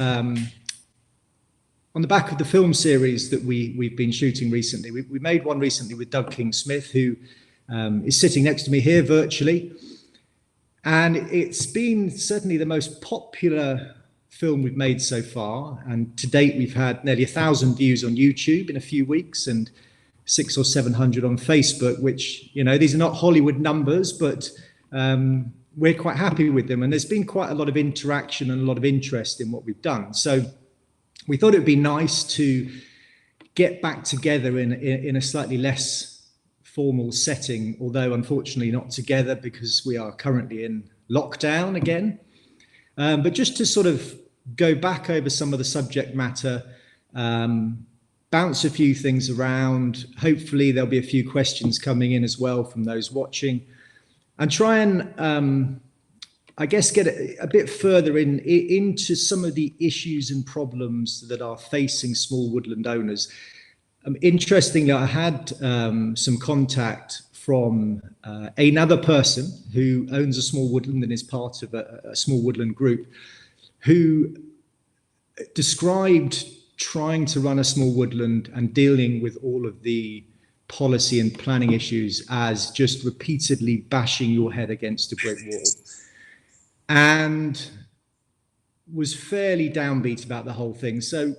on the back of the film series that we've been shooting recently. We made one recently with Doug King-Smith, who is sitting next to me here virtually. And it's been certainly the most popular film we've made so far. And to date, we've had nearly 1,000 views on YouTube in a few weeks and 600 or 700 on Facebook, which, you know, these are not Hollywood numbers, but we're quite happy with them. And there's been quite a lot of interaction and a lot of interest in what we've done. So we thought it would be nice to get back together in a slightly less formal setting, although unfortunately not together because we are currently in lockdown again. But just to sort of go back over some of the subject matter, bounce a few things around. Hopefully there'll be a few questions coming in as well from those watching, and try and I guess get a bit further into some of the issues and problems that are facing small woodland owners. Interestingly, I had some contact from another person who owns a small woodland and is part of a small woodland group, who described trying to run a small woodland and dealing with all of the policy and planning issues as just repeatedly bashing your head against a brick wall, and was fairly downbeat about the whole thing. So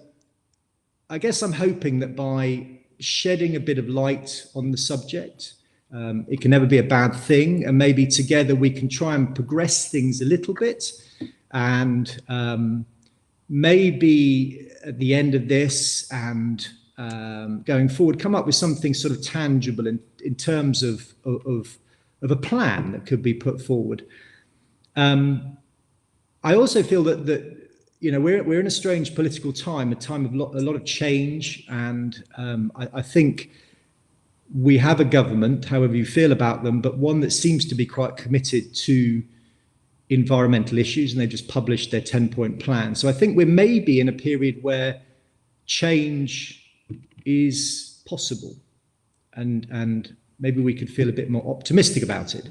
I guess I'm hoping that by shedding a bit of light on the subject, it can never be a bad thing, and maybe together we can try and progress things a little bit, and maybe at the end of this and going forward, come up with something sort of tangible in terms of a plan that could be put forward. I also feel that you know, we're in a strange political time, a time of a lot of change, and I think we have a government, however you feel about them, but one that seems to be quite committed to environmental issues, and they just published their 10-point plan. So I think we're maybe in a period where change is possible, and maybe we could feel a bit more optimistic about it.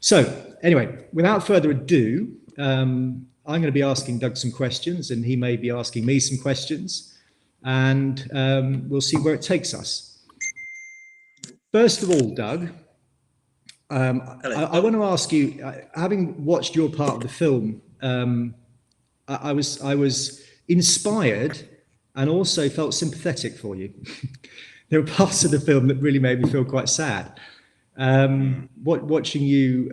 So anyway, without further ado, I'm going to be asking Doug some questions, and he may be asking me some questions, and we'll see where it takes us. First of all, Doug, I want to ask you, having watched your part of the film, I was inspired and also felt sympathetic for you. There were parts of the film that really made me feel quite sad. Watching you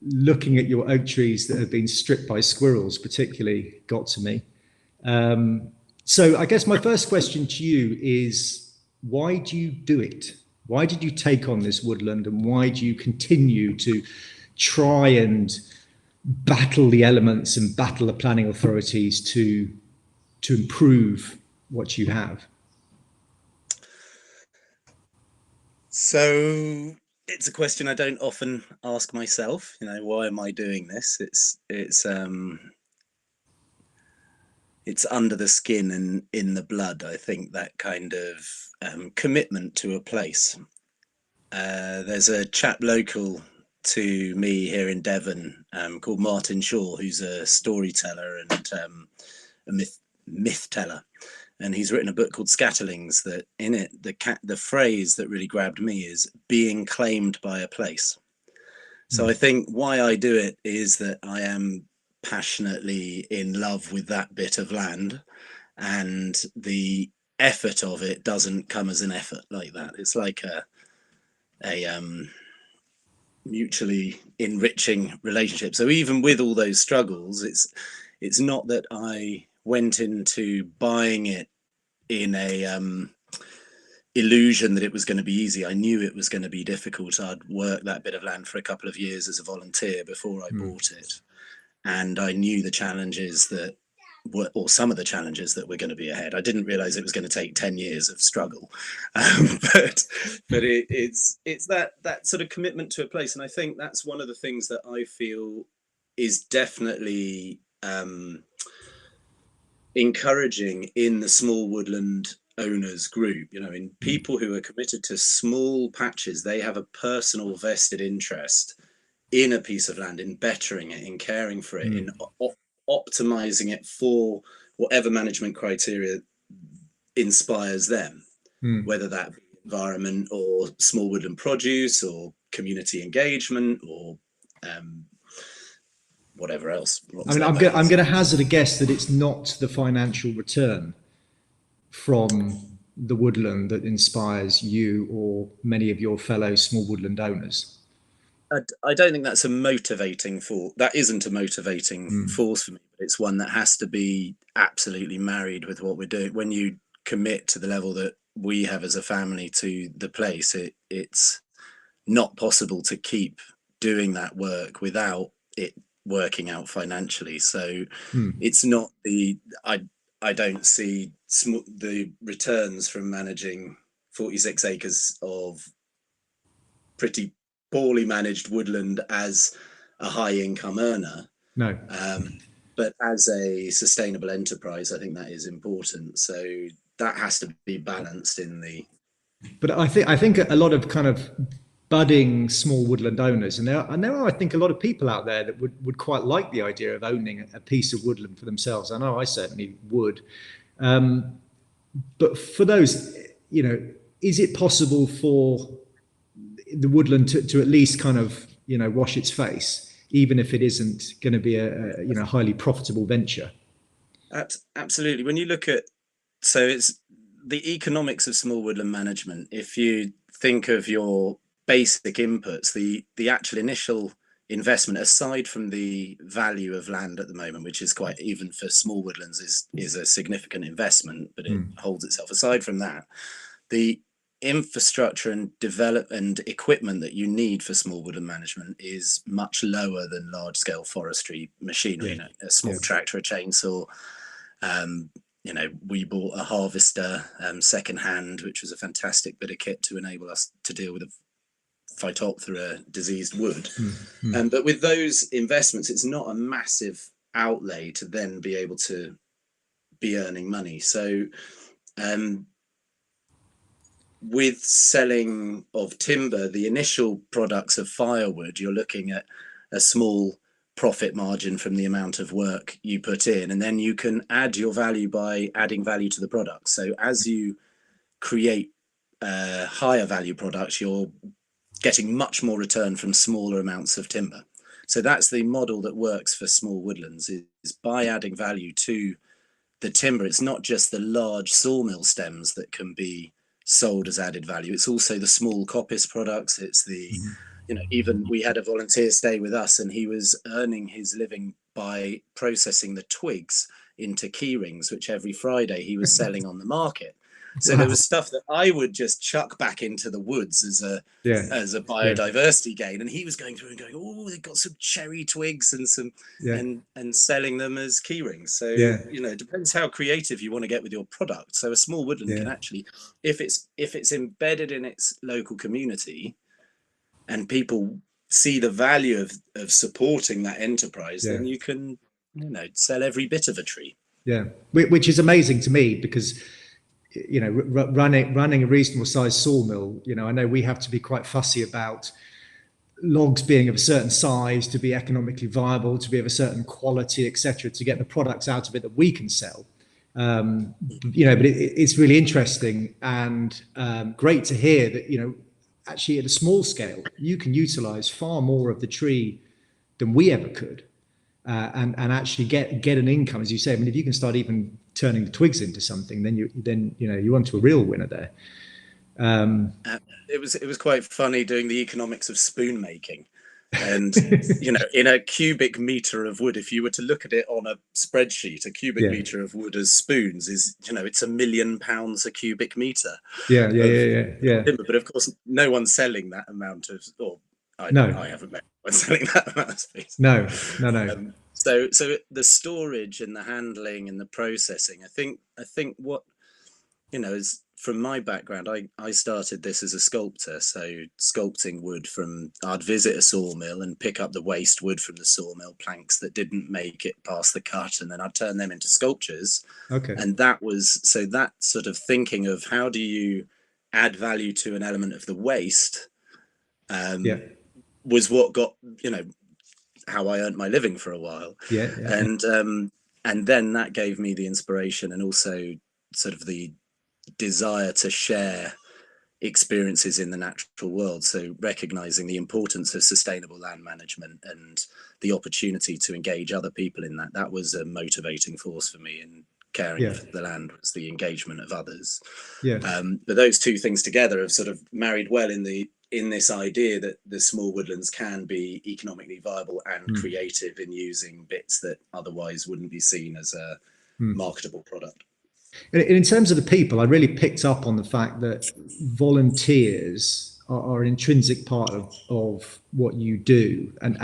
looking at your oak trees that have been stripped by squirrels particularly got to me. So I guess my first question to you is, why do you do it? Why did you take on this woodland, and why do you continue to try and battle the elements and battle the planning authorities to improve what you have? So it's a question I don't often ask myself. You know, why am I doing this? It's under the skin and in the blood. I think that kind of commitment to a place. There's a chap local to me here in Devon called Martin Shaw, who's a storyteller and a myth teller. And he's written a book called Scatterlings, that in it, the phrase that really grabbed me is being claimed by a place. So I think why I do it is that I am passionately in love with that bit of land, and the effort of it doesn't come as an effort like that. It's like a mutually enriching relationship. So even with all those struggles, it's not that I went into buying it in a illusion that it was going to be easy. I knew it was going to be difficult. I'd worked that bit of land for a couple of years as a volunteer before I bought it, and I knew the challenges that were, or some of the challenges that were going to be ahead. I didn't realize it was going to take 10 years of struggle, but it's that sort of commitment to a place. And I think that's one of the things that I feel is definitely encouraging in the small woodland owners group. You know, in people who are committed to small patches, they have a personal vested interest in a piece of land, in bettering it, in caring for it, in optimizing it for whatever management criteria inspires them, whether that be environment or small woodland produce or community engagement or whatever else. I mean, I'm going to hazard a guess that it's not the financial return from the woodland that inspires you or many of your fellow small woodland owners. I don't think that's a motivating force. That isn't a motivating force for me, but it's one that has to be absolutely married with what we're doing. When you commit to the level that we have as a family to the place, it's not possible to keep doing that work without it working out financially. So it's not I don't see the returns from managing 46 acres of pretty poorly managed woodland as a high income earner. No. But as a sustainable enterprise, I think that is important. So that has to be balanced in the. But I think a lot of kind of budding small woodland owners, and there are I think a lot of people out there that would quite like the idea of owning a piece of woodland for themselves. I know I certainly would. But for those, is it possible for the woodland to at least kind of wash its face, even if it isn't going to be a highly profitable venture? Absolutely. When you look at, so it's the economics of small woodland management. If you think of your basic inputs, the actual initial investment, aside from the value of land at the moment, which is quite, even for small woodlands, is a significant investment, but it holds itself. Aside from that, the infrastructure and development equipment that you need for small woodland management is much lower than large scale forestry machinery. A small tractor, a chainsaw. We bought a harvester second hand, which was a fantastic bit of kit to enable us to deal with a Phytophthora diseased wood. But with those investments, it's not a massive outlay to then be able to be earning money. So with selling of timber, the initial products of firewood, you're looking at a small profit margin from the amount of work you put in, and then you can add your value by adding value to the product. So as you create higher value products, you're getting much more return from smaller amounts of timber. So that's the model that works for small woodlands, is by adding value to the timber. It's not just the large sawmill stems that can be sold as added value. It's also the small coppice products. It's the, even we had a volunteer stay with us, and he was earning his living by processing the twigs into key rings, which every Friday he was selling on the market. So there was stuff that I would just chuck back into the woods as a biodiversity gain, and he was going through and going, oh, they've got some cherry twigs and some and selling them as key rings. So it depends how creative you want to get with your product. So a small woodland can actually, if it's embedded in its local community, and people see the value of supporting that enterprise, then you can sell every bit of a tree. Which is amazing to me, because running a reasonable sized sawmill, I know we have to be quite fussy about logs being of a certain size to be economically viable, to be of a certain quality, etc., to get the products out of it that we can sell. But it's really interesting and great to hear that actually at a small scale you can utilize far more of the tree than we ever could, and actually get an income, as you say. I mean, if you can start even turning the twigs into something, then you're onto a real winner there. It was quite funny doing the economics of spoon making, and in a cubic meter of wood, if you were to look at it on a spreadsheet, a cubic meter of wood as spoons is it's £1 million a cubic meter. Timber. But of course, no one's selling that amount of. I haven't met anyone selling that amount of space. No. So the storage and the handling and the processing, I think what is, from my background, I started this as a sculptor, so sculpting wood I'd visit a sawmill and pick up the waste wood from the sawmill, planks that didn't make it past the cut, and then I'd turn them into sculptures. And that sort of thinking of how do you add value to an element of the waste was what got how I earned my living for a while. Yeah, yeah, And then that gave me the inspiration and also sort of the desire to share experiences in the natural world. So recognizing the importance of sustainable land management and the opportunity to engage other people in that, that was a motivating force for me in caring yeah, for the land, was the engagement of others. yeah. But those two things together have sort of married well in this idea that the small woodlands can be economically viable and Mm, creative in using bits that otherwise wouldn't be seen as a mm. marketable product. In terms of the people, I really picked up on the fact that volunteers are an intrinsic part of what you do, and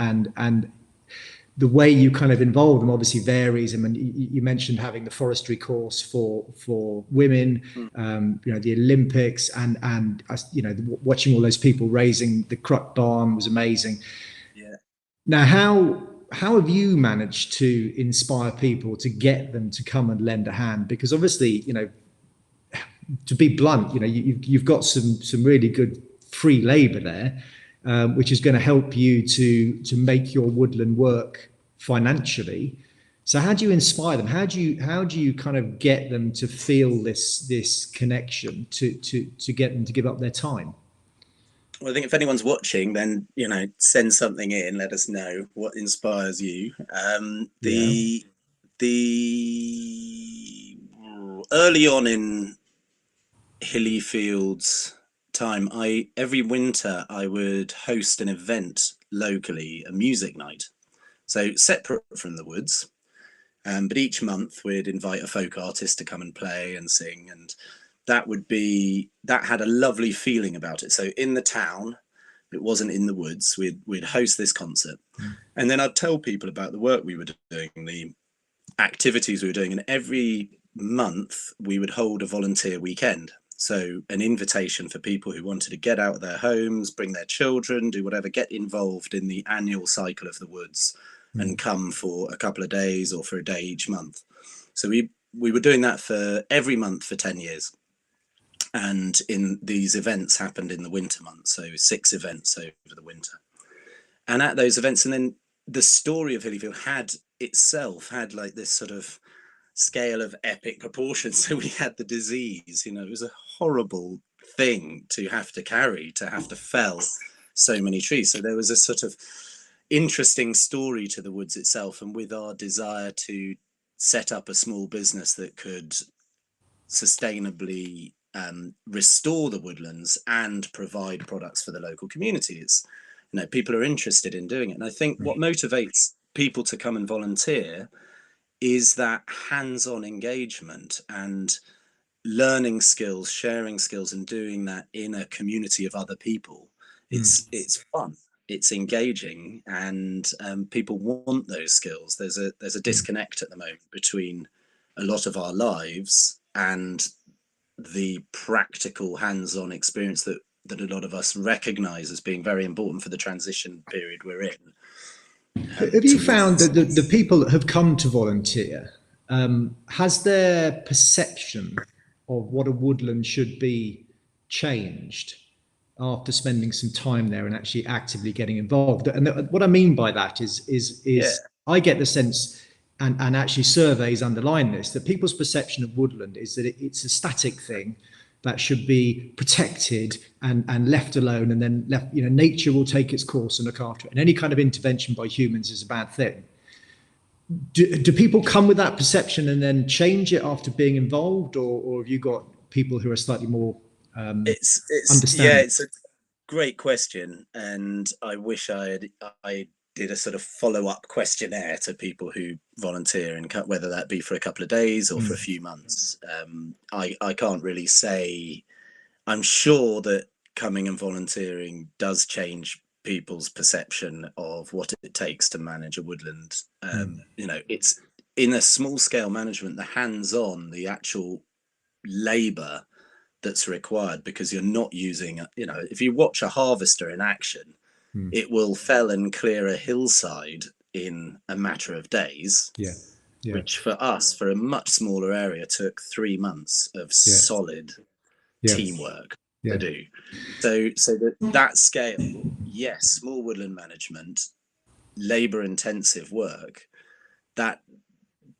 the way you kind of involve them obviously varies. I mean, you mentioned having the forestry course for women, the Olympics, and watching all those people raising the Crook Barn was amazing. Yeah. Now, how have you managed to inspire people to get them to come and lend a hand? Because obviously, to be blunt, you've got some really good free labour there, which is going to help you to make your woodland work financially. So how do you inspire them? How do you kind of get them to feel this connection to get them to give up their time? Well, I think if anyone's watching, then send something in. Let us know what inspires you. Yeah. The early on in Hilly Field's time, every winter I would host an event locally, a music night, so separate from the woods. But each month we'd invite a folk artist to come and play and sing, and that had a lovely feeling about it. So in the town, it wasn't in the woods. We'd host this concert, and then I'd tell people about the work we were doing, the activities we were doing, and every month we would hold a volunteer weekend. So an invitation for people who wanted to get out of their homes, bring their children, do whatever, get involved in the annual cycle of the woods and come for a couple of days or for a day each month. So we were doing that for every month for 10 years. And in these events happened in the winter months, so 6 events over the winter. And at those events, and then the story of Hillyfield had like this sort of scale of epic proportions. So we had the disease, it was a horrible thing to have to carry, to have to fell so many trees. So there was a sort of interesting story to the woods itself, and with our desire to set up a small business that could sustainably restore the woodlands and provide products for the local communities. People are interested in doing it, and I think what motivates people to come and volunteer is that hands-on engagement and learning skills, sharing skills, and doing that in a community of other people. It's fun, it's engaging, and people want those skills. There's a disconnect at the moment between a lot of our lives and the practical hands-on experience that a lot of us recognize as being very important for the transition period we're in. Have you found that the people that have come to volunteer, has their perception of what a woodland should be changed after spending some time there and actually actively getting involved? And what I mean by that is I get the sense, and actually surveys underline this, that people's perception of woodland is that it's a static thing that should be protected and left alone, and then nature will take its course and look after it. And any kind of intervention by humans is a bad thing. Do people come with that perception and then change it after being involved, or have you got people who are slightly more understanding? It's a great question, and I wish I did a sort of follow-up questionnaire to people who volunteer, and whether that be for a couple of days or for a few months. I can't really say. I'm sure that coming and volunteering does change people's perception of what it takes to manage a woodland. It's in a small scale management, the hands-on, the actual labor that's required, because you're not using, if you watch a harvester in action, it will fell and clear a hillside in a matter of days, which for us, for a much smaller area, took 3 months of solid teamwork to do. So that scale, yes, small woodland management labor intensive work that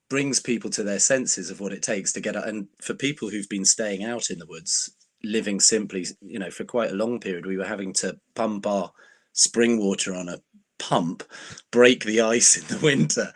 brings people to their senses of what it takes to get out. And for people who've been staying out in the woods, living simply, for quite a long period, we were having to pump our spring water on a pump, break the ice in the winter.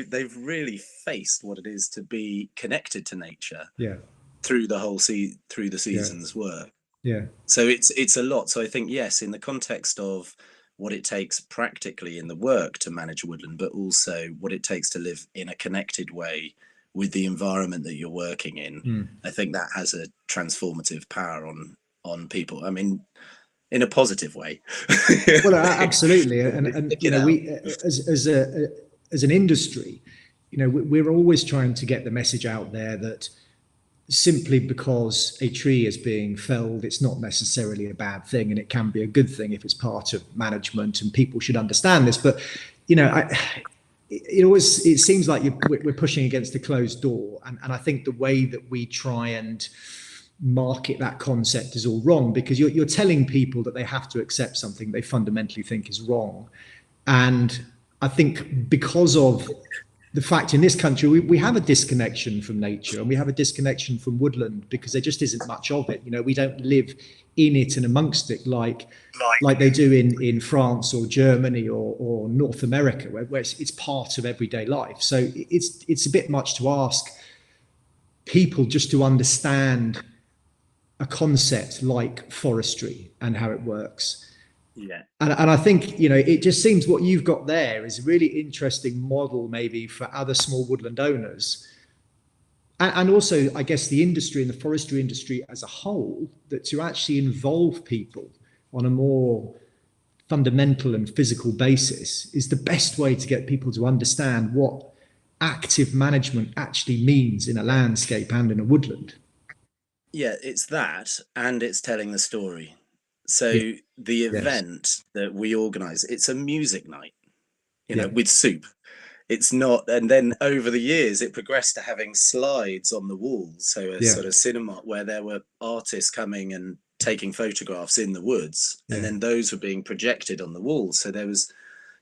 They've really faced what it is to be connected to nature Yeah. through through the Yeah. season's work. Yeah. So it's a lot. So I think, yes, in the context of what it takes practically in the work to manage a woodland, but also what it takes to live in a connected way with the environment that you're working in, I think that has a transformative power on people. I mean, in a positive way. Well, absolutely, and Stick it out. we as an industry, we're always trying to get the message out there that simply because a tree is being felled, it's not necessarily a bad thing, and it can be a good thing if it's part of management, and people should understand this. But it seems like we're pushing against a closed door, and I think the way that we try and market that concept is all wrong, because you're telling people that they have to accept something they fundamentally think is wrong. And I think because of the fact in this country, we have a disconnection from nature, and we have a disconnection from woodland because there just isn't much of it. We don't live in it and amongst it like they do in France or Germany or North America, where it's part of everyday life. So it's a bit much to ask people just to understand a concept like forestry and how it works. Yeah. And I think, it just seems what you've got there is a really interesting model maybe for other small woodland owners. And also, I guess, the industry and the forestry industry as a whole, that to actually involve people on a more fundamental and physical basis is the best way to get people to understand what active management actually means in a landscape and in a woodland. Yeah, it's that, and it's telling the story. So Yeah. the Yes. event that we organize, it's a music night, Yeah. with soup. It's not, and then over the years, it progressed to having slides on the walls. So a Yeah. sort of cinema where there were artists coming and taking photographs in the woods, and Yeah. then those were being projected on the walls. So there was,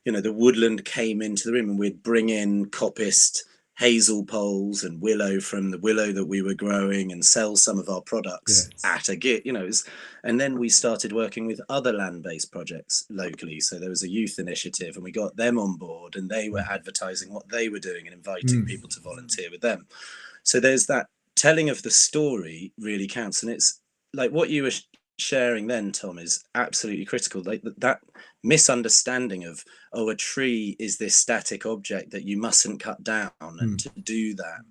the woodland came into the room, and we'd bring in coppiced hazel poles and willow from the willow that we were growing and sell some of our products Yes. at a git, and then we started working with other land-based projects locally. So there was a youth initiative, and we got them on board, and they were advertising what they were doing and inviting people to volunteer with them. So there's that telling of the story really counts. And it's like what you were sharing then, Tom, is absolutely critical. Like that misunderstanding of, a tree is this static object that you mustn't cut down, and to do that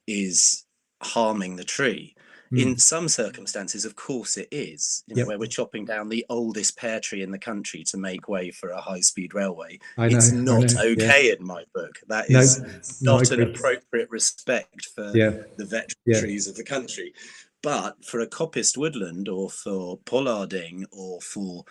is harming the tree. In some circumstances, of course it is, Yep. where we're chopping down the oldest pear tree in the country to make way for a high-speed railway. I It's know. not Yeah. okay in my book. That No, is no, I not an agree. appropriate respect for Yeah. the veteran Yeah. trees of the country. But for a coppiced woodland, or for pollarding, or for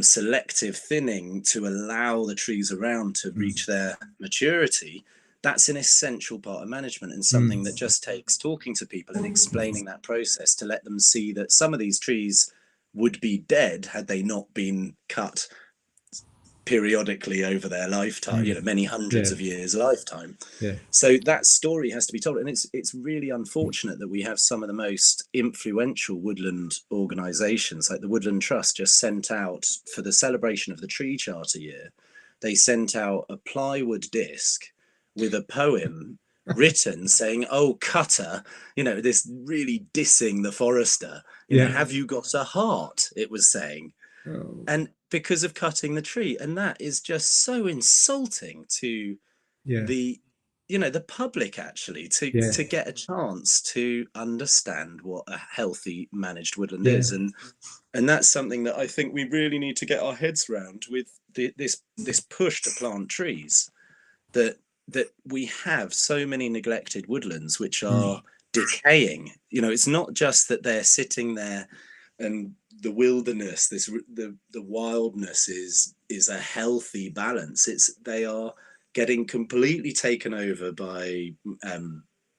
selective thinning to allow the trees around to reach their maturity, that's an essential part of management, and something that just takes talking to people and explaining that process to let them see that some of these trees would be dead had they not been cut periodically over their lifetime, many hundreds of years lifetime. Yeah. So that story has to be told, and it's really unfortunate that we have some of the most influential woodland organisations, like the Woodland Trust, just sent out for the celebration of the Tree Charter year. They sent out a plywood disc with a poem written saying, "Oh, cutter," this really dissing the forester. Have you got a heart? It was saying. Oh. And because of cutting the tree, and that is just so insulting to Yeah. the public, actually, to get a chance to understand what a healthy managed woodland is. And that's something that I think we really need to get our heads around with this push to plant trees, that we have so many neglected woodlands which are decaying. It's not just that they're sitting there and the wilderness, the wildness is a healthy balance. They are getting completely taken over by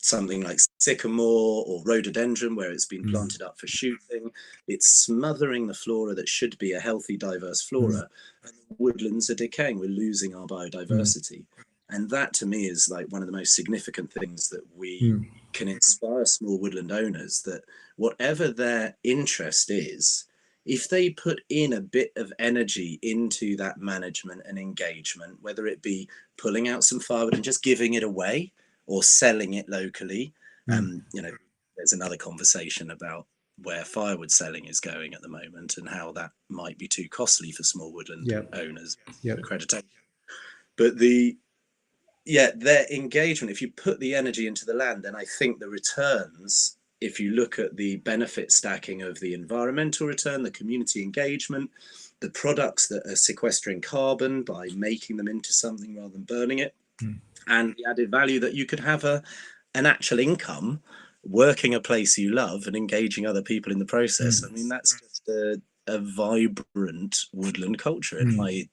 something like sycamore or rhododendron, where it's been mm, planted up for shooting. It's smothering the flora that should be a healthy, diverse mm, flora. And the woodlands are decaying. We're losing our mm, biodiversity. And that to me is like one of the most significant things that we mm, can inspire small woodland owners, that whatever their interest is, if they put in a bit of energy into that management and engagement, whether it be pulling out some firewood and just giving it away or selling it locally, mm. you know, there's another conversation about where firewood selling is going at the moment and how that might be too costly for small woodland Yeah, owners yeah, for accreditation. But their engagement, if you put the energy into the land, then I think the returns, if you look at the benefit stacking of the environmental return, the community engagement, the products that are sequestering carbon by making them into something rather than burning it, mm, and the added value that you could have an actual income working a place you love and engaging other people in the process. I mm, mean, that's just a vibrant woodland culture in mm. my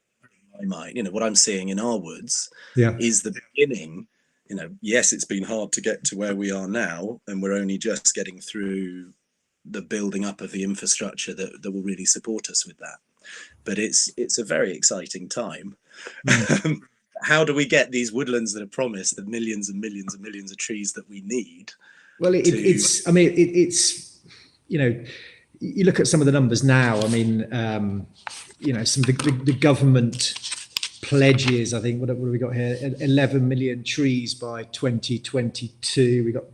mind. You know, what I'm seeing in our woods Yeah. is the beginning. You know, yes, it's been hard to get to where we are now, and we're only just getting through the building up of the infrastructure that will really support us with that. But it's a very exciting time. Mm. How do we get these woodlands that are promised, the millions and millions and millions of trees that we need Well, to? it's, I mean, it's, you know, you look at some of the numbers now. I mean, some of the government pledges. I think what have we got here? 11 million trees by 2022. We got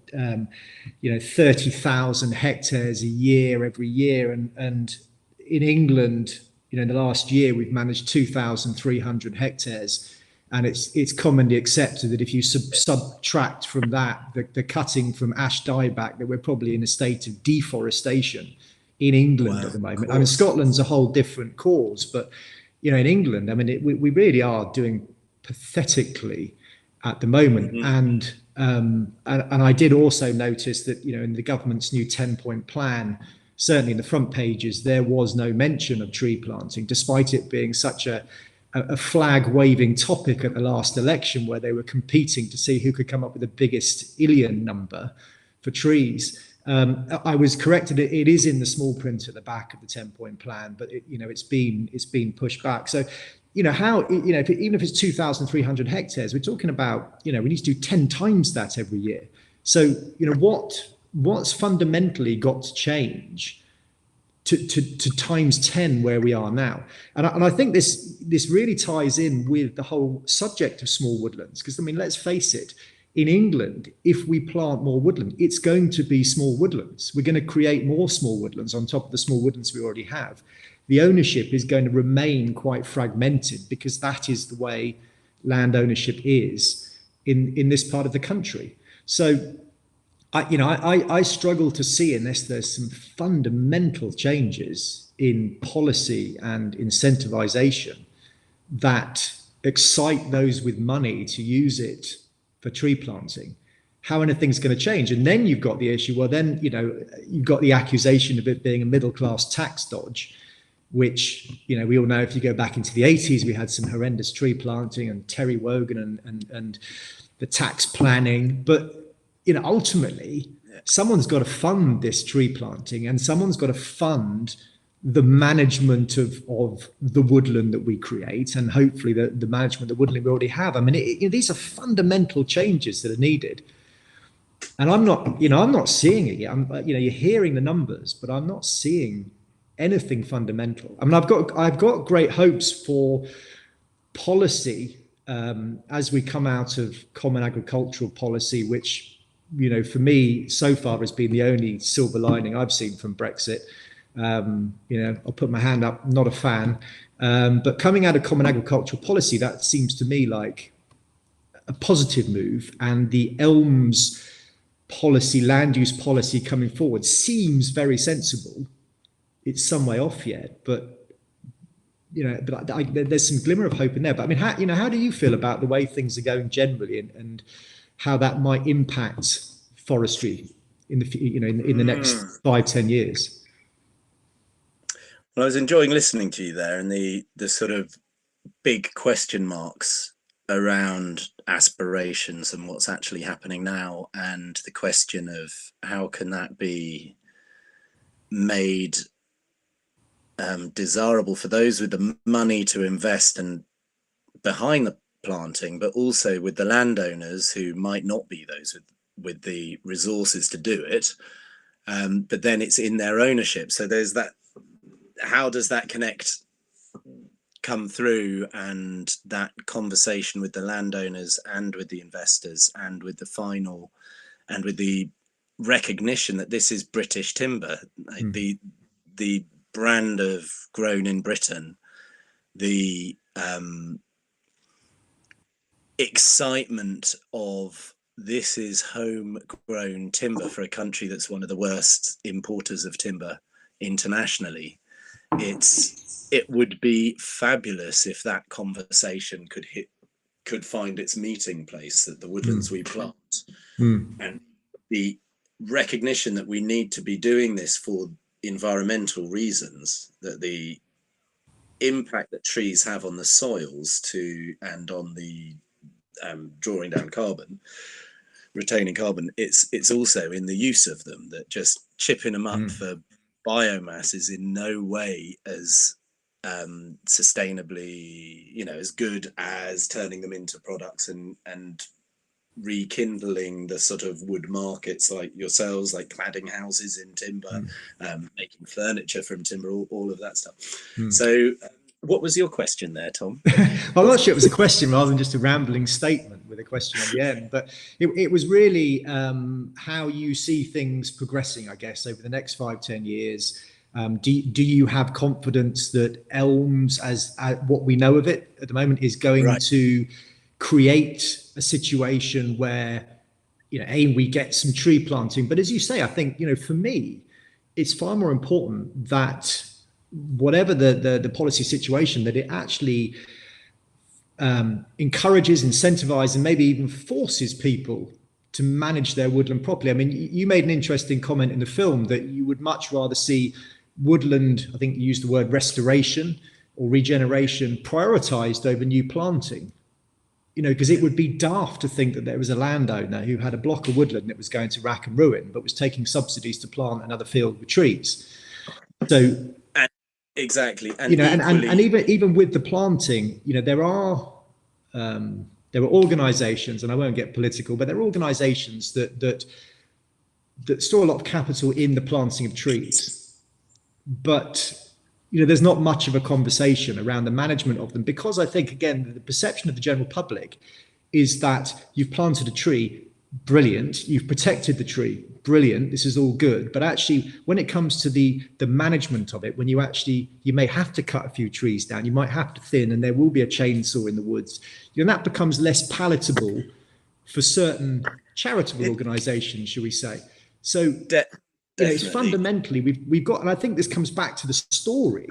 30,000 hectares a year every year, and in England, in the last year we've managed 2,300 hectares. And it's commonly accepted that if you subtract from that the cutting from ash dieback, that we're probably in a state of deforestation in England Wow, at the of moment. I mean, course. Scotland's a whole different cause, but in England, I mean, we really are doing pathetically at the moment. Hmm. And I did also notice that in the government's new 10-point plan, certainly in the front pages, there was no mention of tree planting, despite it being such a flag waving topic at the last election, where they were competing to see who could come up with the biggest Ilian number for trees. I was corrected. It is in the small print at the back of the 10-point plan, but it's been pushed back. So, even if it's 2,300 hectares, we're talking about, we need to do 10 times that every year. So, what's fundamentally got to change to times 10 where we are now? And I think this really ties in with the whole subject of small woodlands, because, I mean, let's face it, in England, if we plant more woodland, it's going to be small woodlands. We're going to create more small woodlands on top of the small woodlands we already have. The ownership is going to remain quite fragmented, because that is the way land ownership is in this part of the country. So I struggle to see, unless there's some fundamental changes in policy and incentivization that excite those with money to use it for tree planting, how anything's going to change. And then you've got the issue, well, then, you've got the accusation of it being a middle-class tax dodge, which, we all know, if you go back into the 80s, we had some horrendous tree planting and Terry Wogan and the tax planning. But, ultimately, someone's got to fund this tree planting, and someone's got to fund the management of the woodland that we create, and hopefully the management of the woodland we already have. I mean, these are fundamental changes that are needed. And I'm not seeing it yet. You're hearing the numbers, but I'm not seeing anything fundamental. I mean, I've got great hopes for policy as we come out of common agricultural policy, which, for me so far has been the only silver lining I've seen from Brexit. I'll put my hand up, not a fan. But coming out of common agricultural policy, that seems to me like a positive move. And the Elms policy, land use policy coming forward, seems very sensible. It's some way off yet, but there's some glimmer of hope in there. But I mean, how do you feel about the way things are going generally, and how that might impact forestry in the next 5-10 years? Well, I was enjoying listening to you there, and the sort of big question marks around aspirations and what's actually happening now, and the question of how can that be made desirable for those with the money to invest and behind the planting, but also with the landowners who might not be those with the resources to do it. But then it's in their ownership. So there's that. How does that come through, and that conversation with the landowners and with the investors and with the recognition that this is British timber, the brand of grown in Britain, the excitement of this is homegrown timber for a country that's one of the worst importers of timber internationally. It would be fabulous if that conversation could find its meeting place at the woodlands we plant, and the recognition that we need to be doing this for environmental reasons, that the impact that trees have on the soils and on the drawing down carbon, retaining carbon, it's also in the use of them, that just chipping them up for biomass is in no way as sustainably, as good as turning them into products and rekindling the sort of wood markets like yourselves, like cladding houses in timber, making furniture from timber, all of that stuff. So what was your question there, Tom? Well, I'm not sure it was a question rather than just a rambling statement with a question at the end, but it was really how you see things progressing, I guess, over the next 5-10 years. Do you have confidence that Elms, as what we know of it at the moment, is going to create a situation where, we get some tree planting? But as you say, I think, for me, it's far more important that whatever the policy situation, that it actually encourages, incentivizes, and maybe even forces people to manage their woodland properly. I mean, you made an interesting comment in the film that you would much rather see woodland, I think you used the word restoration or regeneration, prioritized over new planting. Because it would be daft to think that there was a landowner who had a block of woodland that was going to rack and ruin, but was taking subsidies to plant another field with trees. So exactly, and and even with the planting, there are organisations, and I won't get political, but there are organisations that store a lot of capital in the planting of trees, but there's not much of a conversation around the management of them, because I think, again, the perception of the general public is that you've planted a tree, brilliant, you've protected the tree, brilliant, this is all good. But actually, when it comes to the management of it, when you may have to cut a few trees down, you might have to thin, and there will be a chainsaw in the woods, that becomes less palatable for certain charitable organisations, shall we say. So it's fundamentally, we've got, and I think this comes back to the story,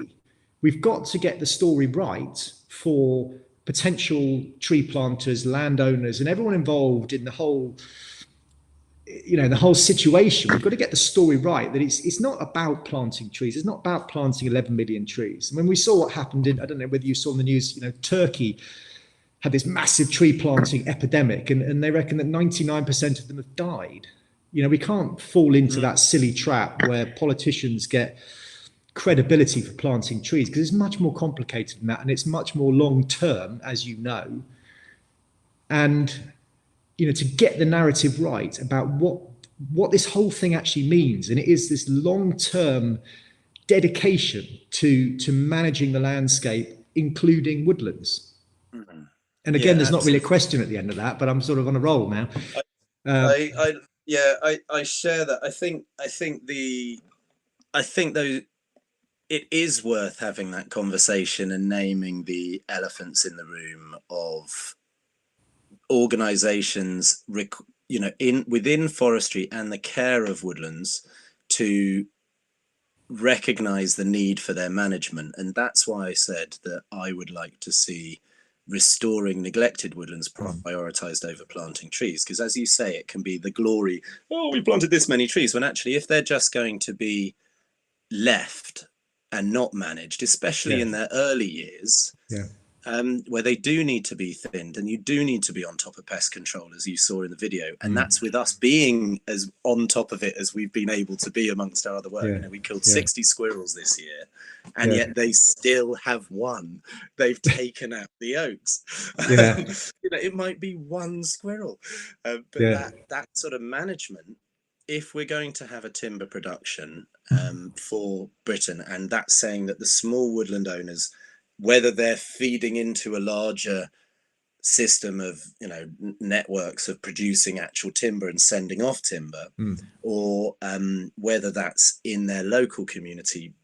we've got to get the story right for potential tree planters, landowners, and everyone involved in the whole, the whole situation. We've got to get the story right, that it's not about planting trees. It's not about planting 11 million trees. And when we saw what happened I don't know whether you saw in the news, Turkey had this massive tree planting epidemic, and they reckon that 99% of them have died. We can't fall into that silly trap where politicians get credibility for planting trees, because it's much more complicated than that, and it's much more long term, as you know. And to get the narrative right about what this whole thing actually means, and it is this long term dedication to managing the landscape, including woodlands. And again, there's not really a question at the end of that, but I'm sort of on a roll now. I share that. I think though it is worth having that conversation and naming the elephants in the room of organizations, within forestry and the care of woodlands, to recognize the need for their management. And that's why I said that I would like to see restoring neglected woodlands prioritized over planting trees, because as you say, it can be the glory, we planted this many trees, when actually if they're just going to be left and not managed, especially in their early years, where they do need to be thinned, and you do need to be on top of pest control, as you saw in the video. And that's with us being as on top of it as we've been able to be amongst our other work. Yeah. You know, we killed Yeah. 60 squirrels this year, and Yeah. yet they still have won. They've taken out the oaks. Yeah. You know, it might be one squirrel, but Yeah. that sort of management, if we're going to have a timber production for Britain, and that's saying that the small woodland owners, whether they're feeding into a larger system of, you know, networks of producing actual timber and sending off timber, or whether that's in their local community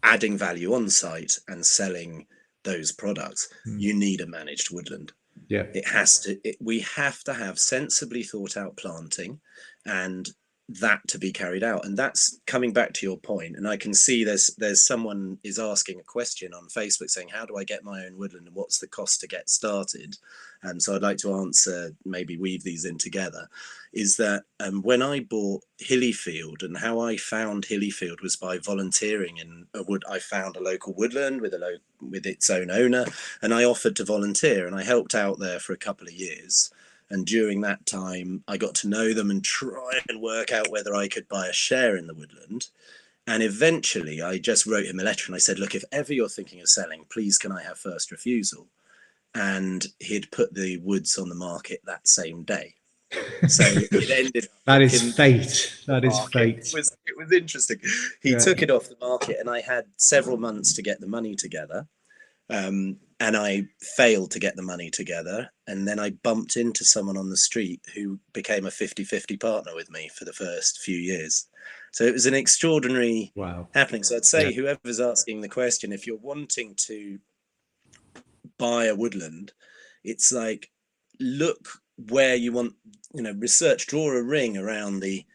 adding value on site and selling those products, you need a managed woodland. Yeah. It has to, we have to have sensibly thought out planting, and that to be carried out. And that's coming back to your point. And I can see there's someone is asking a question on Facebook saying, how do I get my own woodland and what's the cost to get started? And so I'd like to answer, maybe weave these in together, is that when I bought Hillyfield, and how I found Hillyfield was by volunteering in a wood. I found a local woodland with with its own owner, and I offered to volunteer, and I helped out there for a couple of years. And during that time, I got to know them and try and work out whether I could buy a share in the woodland. And eventually I just wrote him a letter and I said, look, if ever you're thinking of selling, please can I have first refusal? And he'd put the woods on the market that same day. So it ended up That is fate. That is fate. It was interesting. He took it off the market, and I had several months to get the money together. And I failed to get the money together. And then I bumped into someone on the street who became a 50-50 partner with me for the first few years. So it was an extraordinary happening. So I'd say whoever's asking the question, if you're wanting to buy a woodland, it's like, look where you want, you know, research, draw a ring around the,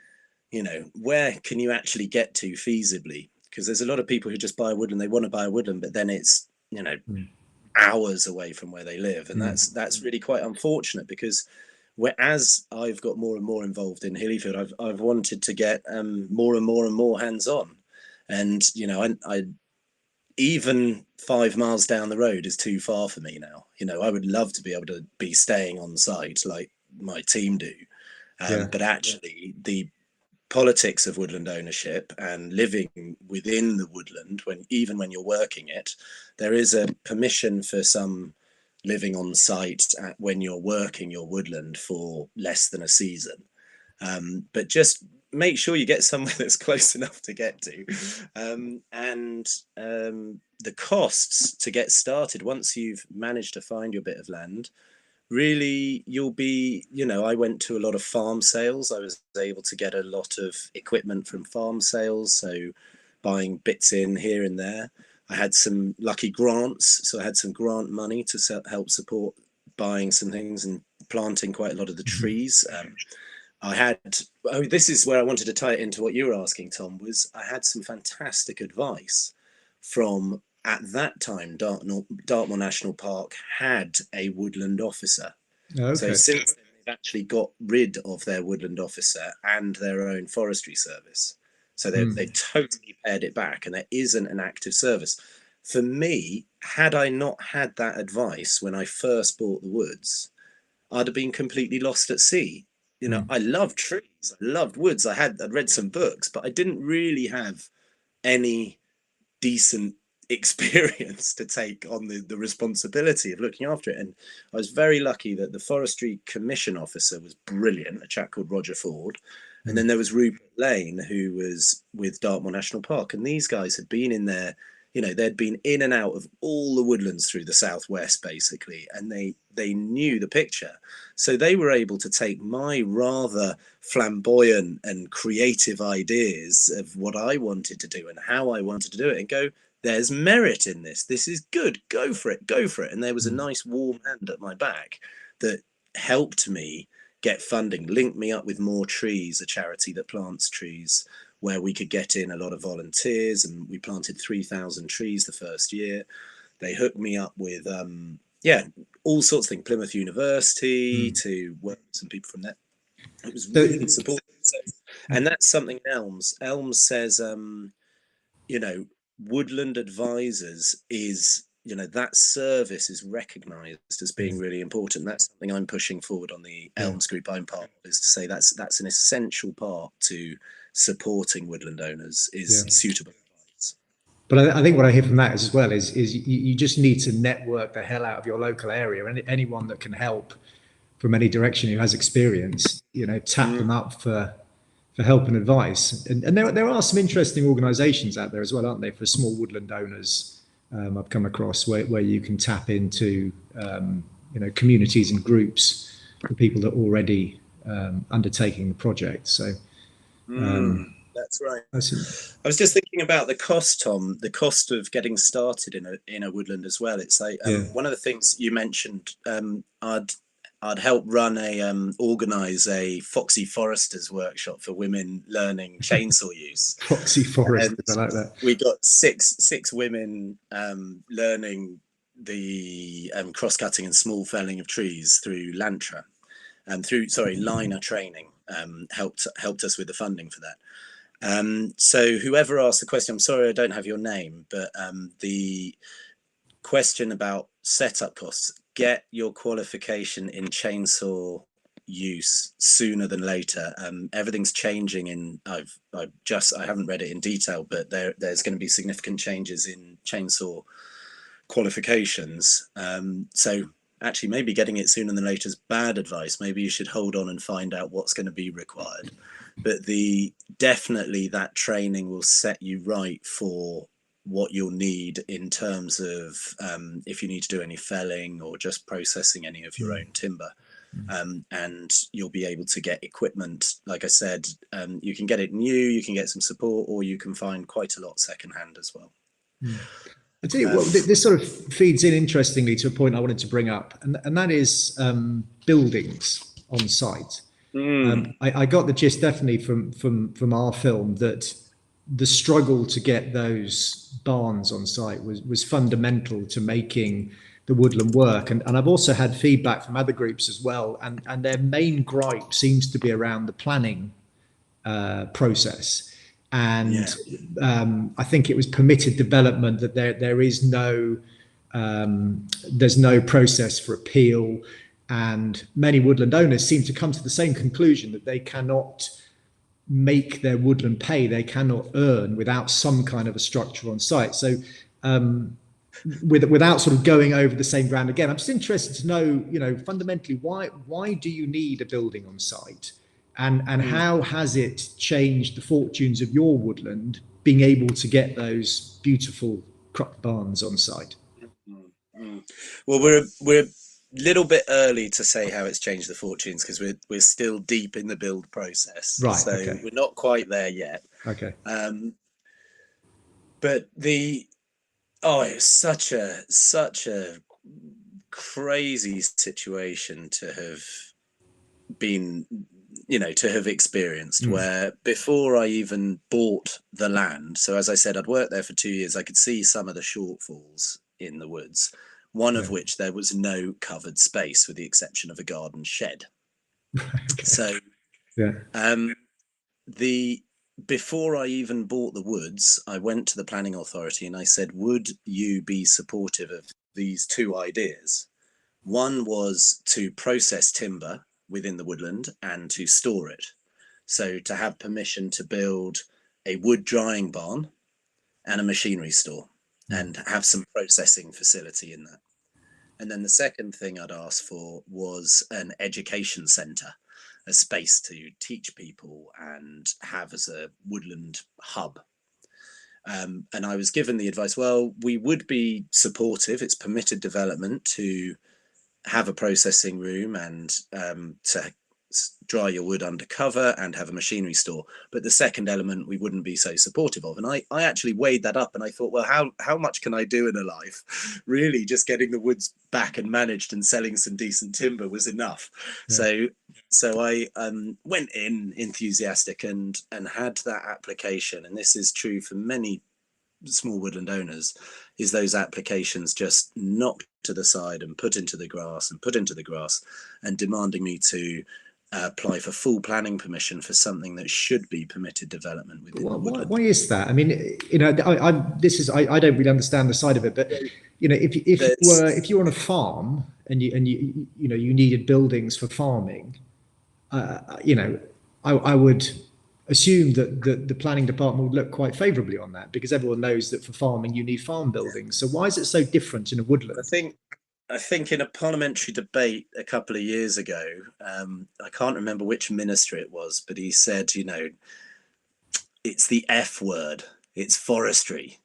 you know, where can you actually get to feasibly? Because there's a lot of people who just buy a woodland, they want to buy a woodland, but then it's, you know, hours away from where they live. And that's really quite unfortunate, because as I've got more and more involved in Hillyfield, I've wanted to get more and more hands-on. And, you know, I even 5 miles down the road is too far for me now. You know, I would love to be able to be staying on site like my team do. But actually the politics of woodland ownership and living within the woodland, even when you're working it, there is a permission for some living on site when you're working your woodland for less than a season. But just make sure you get somewhere that's close enough to get to. And the costs to get started, once you've managed to find your bit of land, really you'll be, you know, I went to a lot of farm sales. I was able to get a lot of equipment from farm sales, so buying bits in here and there. I had some lucky grants, so I had some grant money to help support buying some things and planting quite a lot of the trees. I had, this is where I wanted to tie it into what you were asking, Tom, was I had some fantastic advice from, at that time, Dartmoor National Park had a woodland officer. So since then, they've actually got rid of their woodland officer and their own forestry service. So they've totally pared it back, and there isn't an active service. For me, had I not had that advice when I first bought the woods, I'd have been completely lost at sea. You know, I loved trees, I loved woods. I'd read some books, but I didn't really have any decent experience to take on the responsibility of looking after it. And I was very lucky that the Forestry Commission officer was brilliant, a chap called Roger Ford. And then there was Rupert Lane, who was with Dartmoor National Park. And these guys had been in there, you know, they'd been in and out of all the woodlands through the southwest, basically, and they knew the picture. So they were able to take my rather flamboyant and creative ideas of what I wanted to do and how I wanted to do it, and go, there's merit in this. This is good. Go for it. Go for it. And there was a nice warm hand at my back that helped me get funding, linked me up with More Trees, a charity that plants trees, where we could get in a lot of volunteers, and we planted 3,000 trees the first year. They hooked me up with, all sorts of things, Plymouth University, to work with some people from there. It was really supportive. So, and that's something Elms says, you know, woodland advisors is that service is recognised as being Yeah. really important. That's something I'm pushing forward on the Yeah. Elms group I'm part of, is to say that's an essential part to supporting woodland owners, is Yeah. suitable advice. But I think what I hear from that as well is you just need to network the hell out of your local area, and anyone that can help from any direction who has experience, tap them up for help and advice. And there are some interesting organisations out there as well, aren't there, for small woodland owners? I've come across where you can tap into communities and groups for people that are already undertaking the project. So That's right. that's I was just thinking about the cost, Tom, the cost of getting started in a woodland as well. It's like yeah, one of the things you mentioned. I'd help run organise a Foxy Foresters workshop for women learning chainsaw use, Foxy Forest, and I like that. we got six women learning the cross cutting and small felling of trees through Lantra, Liner training. Helped us with the funding for that. So whoever asked the question, I'm sorry I don't have your name, but the question about setup costs, get your qualification in chainsaw use sooner than later. Everything's changing I haven't read it in detail, but there's going to be significant changes in chainsaw qualifications. So actually maybe getting it sooner than later is bad advice. Maybe you should hold on and find out what's going to be required. But definitely that training will set you right for what you'll need in terms of if you need to do any felling or just processing any of your own timber. And you'll be able to get equipment. Like I said, you can get it new, you can get some support, or you can find quite a lot secondhand as well. I tell you what, this sort of feeds in interestingly to a point I wanted to bring up, and that is buildings on site. I got the gist definitely from our film that the struggle to get those barns on site was fundamental to making the woodland work. And I've also had feedback from other groups as well, and their main gripe seems to be around the planning process. And I think it was permitted development, that there's no process for appeal. And many woodland owners seem to come to the same conclusion, that they cannot make their woodland pay, they cannot earn without some kind of a structure on site. So without sort of going over the same ground again, I'm just interested to know, fundamentally, why do you need a building on site? And how has it changed the fortunes of your woodland, being able to get those beautiful cropped barns on site? Well, we're little bit early to say how it's changed the fortunes, because we're still deep in the build process, Right, so okay. we're not quite there yet. Okay. But it's such a crazy situation to have been, to have experienced, where before I even bought the land, so as I said, I'd worked there for 2 years, I could see some of the shortfalls in the woods, one of which there was no covered space with the exception of a garden shed. Okay. So before I even bought the woods, I went to the planning authority and I said, would you be supportive of these two ideas? One was to process timber within the woodland and to store it. So to have permission to build a wood drying barn and a machinery store and have some processing facility in that. And then the second thing I'd asked for was an education centre, a space to teach people and have as a woodland hub. And I was given the advice, well, we would be supportive, it's permitted development to have a processing room and to dry your wood under cover and have a machinery store, but the second element we wouldn't be so supportive of. And I actually weighed that up and I thought, well, how much can I do in a life? Really, just getting the woods back and managed and selling some decent timber was enough. So I went in enthusiastic and had that application, and this is true for many small woodland owners, is those applications just knocked to the side and put into the grass and demanding me to apply for full planning permission for something that should be permitted development within the woodland. Why is that? I mean, you know, I don't really understand the side of it, but you know, if you're on a farm and you needed buildings for farming, you know, I would assume that the planning department would look quite favourably on that, because everyone knows that for farming you need farm buildings. So why is it so different in a woodland? I think in a parliamentary debate a couple of years ago, I can't remember which minister it was, but he said, you know, it's the F word, it's forestry.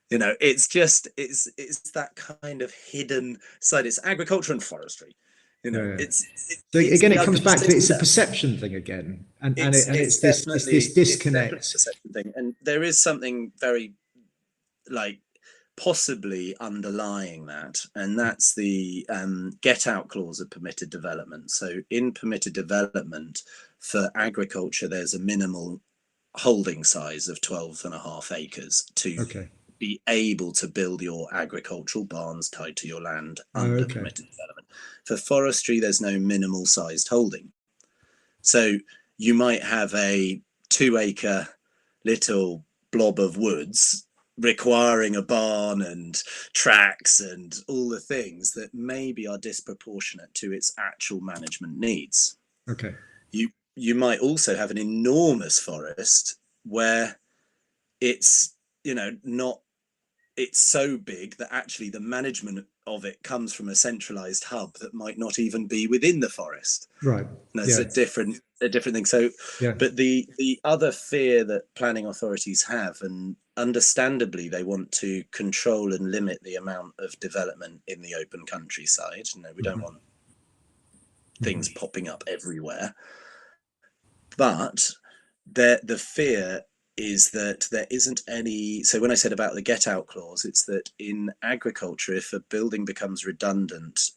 You know, it's that kind of hidden side. It's agriculture and forestry. You know, Yeah. it's so again, it comes ugly back to it's a system. perception thing again, and it's this disconnect. It's definitely a perception thing, and there is something very like possibly underlying that, and that's the get out clause of permitted development. So in permitted development for agriculture, there's a minimal holding size of 12.5 acres to be able to build your agricultural barns tied to your land under permitted development. For forestry, there's no minimal sized holding. So you might have a 2-acre little blob of woods requiring a barn and tracks and all the things that maybe are disproportionate to its actual management needs. Okay. You might also have an enormous forest where it's, you know, not, it's so big that actually the management of it comes from a centralized hub that might not even be within the forest. Right. That's a different thing. So, but the other fear that planning authorities have, and understandably they want to control and limit the amount of development in the open countryside. You know, we don't want things popping up everywhere. But the fear is that there isn't any. So when I said about the get out clause, it's that in agriculture, if a building becomes redundant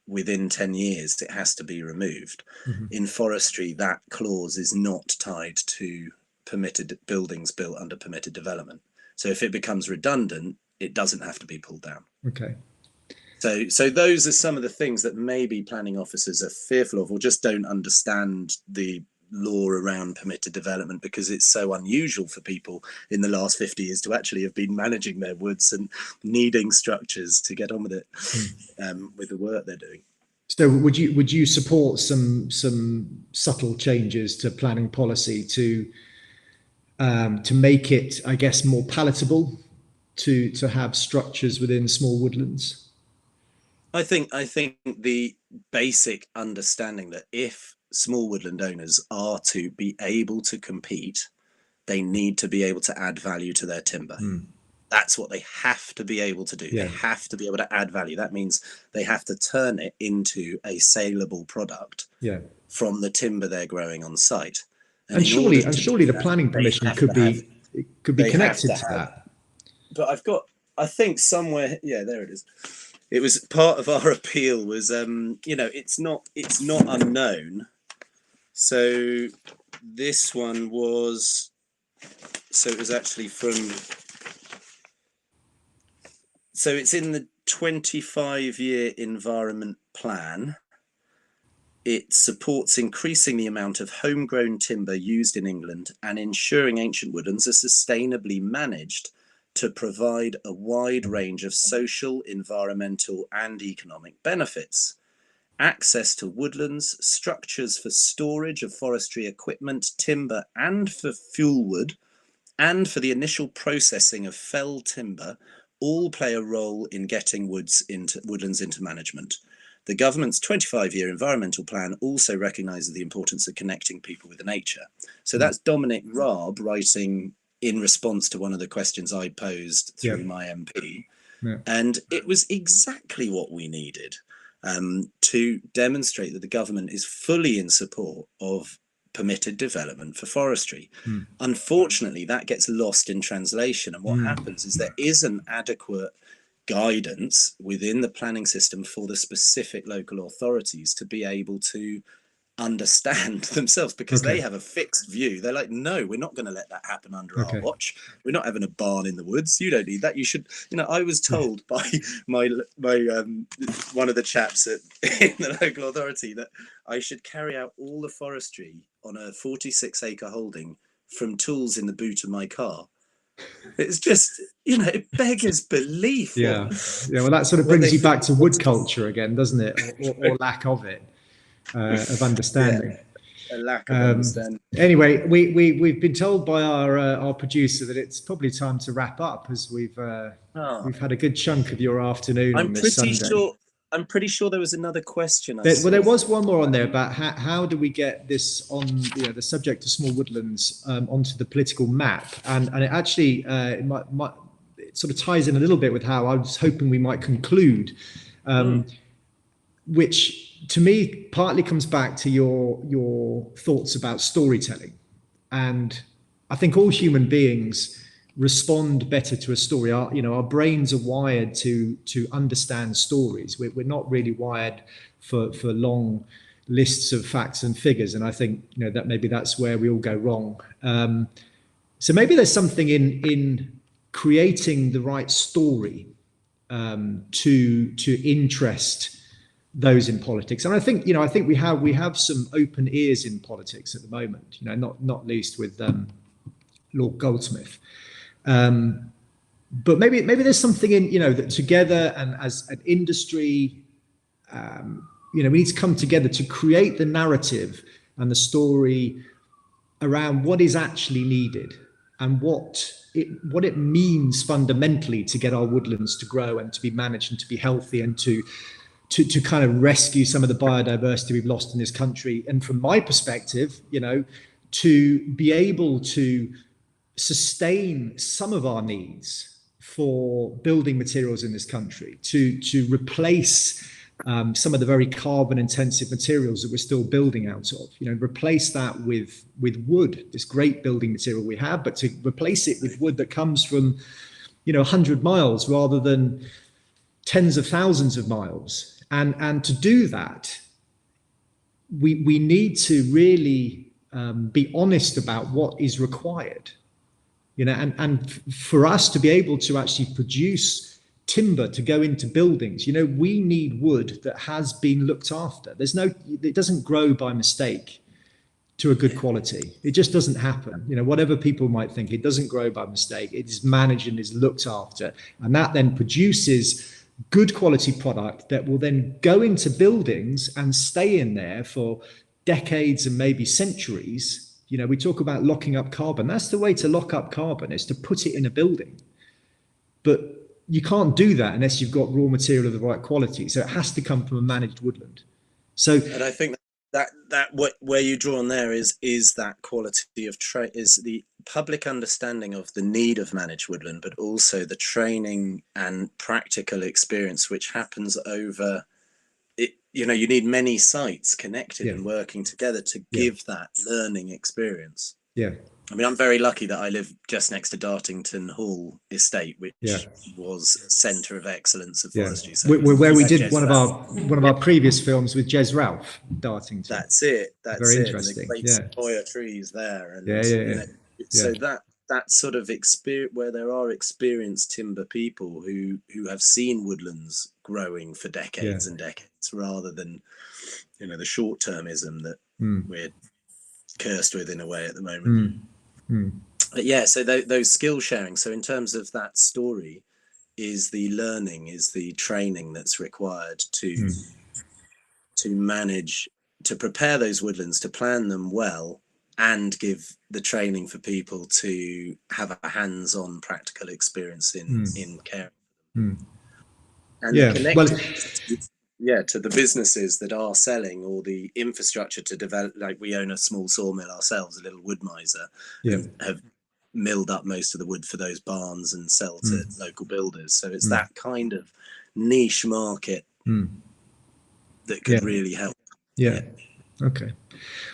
within 10 years, it has to be removed. In forestry, that clause is not tied to permitted buildings built under permitted development. So if it becomes redundant, it doesn't have to be pulled down. Okay. So those are some of the things that maybe planning officers are fearful of, or just don't understand the law around permitted development, because it's so unusual for people in the last 50 years to actually have been managing their woods and needing structures to get on with it, with the work they're doing. So would you support some subtle changes to planning policy to make it, I guess, more palatable to have structures within small woodlands? I think the basic understanding that if small woodland owners are to be able to compete, they need to be able to add value to their timber. That's what they have to be able to do. They have to be able to add value. That means they have to turn it into a saleable product from the timber they're growing on site. And surely the planning permission could be connected to that. But I think somewhere, there it is. It was part of our appeal was, you know, it's not unknown. So this one was, so it was actually so it's in the 25-year environment plan. It supports increasing the amount of homegrown timber used in England and ensuring ancient woodlands are sustainably managed to provide a wide range of social, environmental, and economic benefits. Access to woodlands, structures for storage of forestry equipment, timber, and for fuel wood, and for the initial processing of fell timber, all play a role in getting woodlands into management. The government's 25-year environmental plan also recognises the importance of connecting people with nature. So that's Dominic Raab writing in response to one of the questions I posed through my MP. And it was exactly what we needed to demonstrate that the government is fully in support of permitted development for forestry. Unfortunately, that gets lost in translation. And what happens is there isn't adequate guidance within the planning system for the specific local authorities to be able to understand themselves, because they Okay. have a fixed view. They're like, no, we're not going to let that happen under our Okay. watch. We're not having a barn in the woods. You don't need that. You should, I was told by my one of the chaps in the local authority that I should carry out all the forestry on a 46-acre holding from tools in the boot of my car. It's just, it beggars belief. Yeah. Yeah. Well, that sort of what brings they you back think. to wood culture again, doesn't it? Or lack of it, of Yeah, understanding. a lack of understanding. Anyway, we've been told by our producer that it's probably time to wrap up, as Oh, we've had a good chunk of your afternoon I'm on this pretty Sunday. sure. I'm pretty sure there was another question I Well, there saw. was one more on there about how do we get this on, the subject of small woodlands onto the political map, and it actually it sort of ties in a little bit with how I was hoping we might conclude, which to me partly comes back to your thoughts about storytelling. And I think all human beings respond better to a story. Our brains are wired to understand stories. We're not really wired for long lists of facts and figures. And I think that maybe that's where we all go wrong. So maybe there's something in creating the right story to interest those in politics. And I think we have some open ears in politics at the moment. Not least with Lord Goldsmith. But maybe there's something in that together, and as an industry, we need to come together to create the narrative and the story around what is actually needed and what it means fundamentally to get our woodlands to grow and to be managed and to be healthy and to kind of rescue some of the biodiversity we've lost in this country. And from my perspective, to be able to sustain some of our needs for building materials in this country, to replace some of the very carbon intensive materials that we're still building out of, replace that with wood, this great building material we have, but to replace it with wood that comes from 100 miles rather than tens of thousands of miles. And to do that, we need to really be honest about what is required. And for us to be able to actually produce timber to go into buildings, we need wood that has been looked after. It doesn't grow by mistake to a good quality. It just doesn't happen. Whatever people might think, it doesn't grow by mistake. It is managed and is looked after. And that then produces good quality product that will then go into buildings and stay in there for decades and maybe centuries. We talk about locking up carbon. That's the way to lock up carbon, is to put it in a building. But you can't do that unless you've got raw material of the right quality. So it has to come from a managed woodland. And I think that where you draw on there is that quality of is the public understanding of the need of managed woodland, but also the training and practical experience which happens over it. You need many sites connected and working together to give that learning experience. I mean, I'm very lucky that I live just next to Dartington Hall Estate, which was a centre of excellence of forestry. So where we did one of our previous films with Jez Ralph, Dartington. That's it. Very interesting. The great sequoia trees there, and so that sort of experience where there are experienced timber people who have seen woodlands growing for decades and decades, rather than the short-termism that we're cursed with in a way at the moment. But so those skill sharing. So in terms of that story, is the learning, is the training that's required to manage, to prepare those woodlands, to plan them well, and give the training for people to have a hands-on practical experience in care. And to the businesses that are selling, or the infrastructure to develop. Like, we own a small sawmill ourselves, a little wood miser, have milled up most of the wood for those barns and sell to local builders. So it's that kind of niche market that could really help. Okay.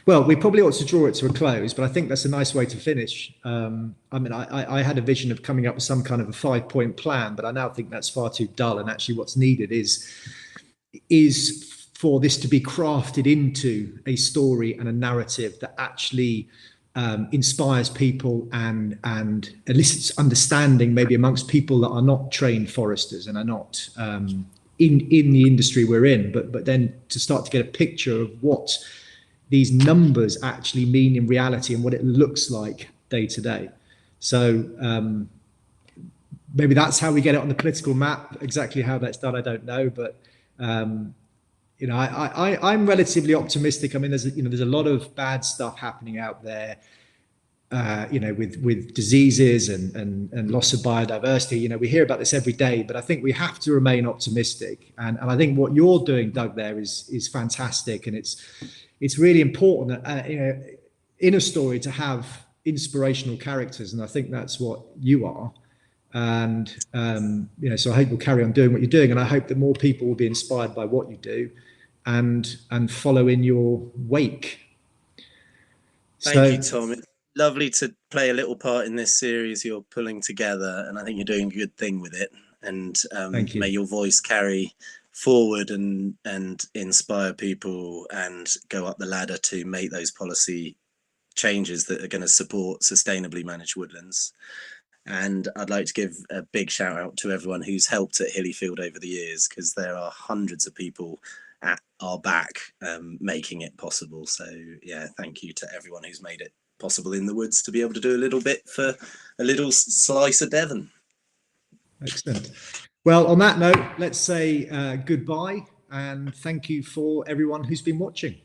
Well, we probably ought to draw it to a close, but I think that's a nice way to finish. I had a vision of coming up with some kind of a 5-point plan, but I now think that's far too dull. And actually what's needed is for this to be crafted into a story and a narrative that actually inspires people and elicits understanding, maybe amongst people that are not trained foresters and are not in the industry we're in, but then to start to get a picture of what these numbers actually mean in reality and what it looks like day to day. So maybe that's how we get it on the political map. Exactly how that's done, I don't know, but you know, I'm relatively optimistic. I mean, there's a lot of bad stuff happening out there, you know, with diseases and loss of biodiversity. You know, we hear about this every day, but I think we have to remain optimistic. And I think what you're doing, Doug, there is fantastic, and it's really important that you know, in a story to have inspirational characters, and I think that's what you are. And you know, so I hope you'll carry on doing what you're doing, and I hope that more people will be inspired by what you do and follow in your wake. Thank you, Tom. It's lovely to play a little part in this series you're pulling together, and I think you're doing a good thing with it. And thank you. May your voice carry forward and inspire people and go up the ladder to make those policy changes that are going to support sustainably managed woodlands. And I'd like to give a big shout out to everyone who's helped at Hillyfield over the years, because there are hundreds of people at our back making it possible. So yeah, thank you to everyone who's made it possible in the woods to be able to do a little bit for a little slice of Devon. Excellent. Well, on that note, let's say goodbye and thank you for everyone who's been watching.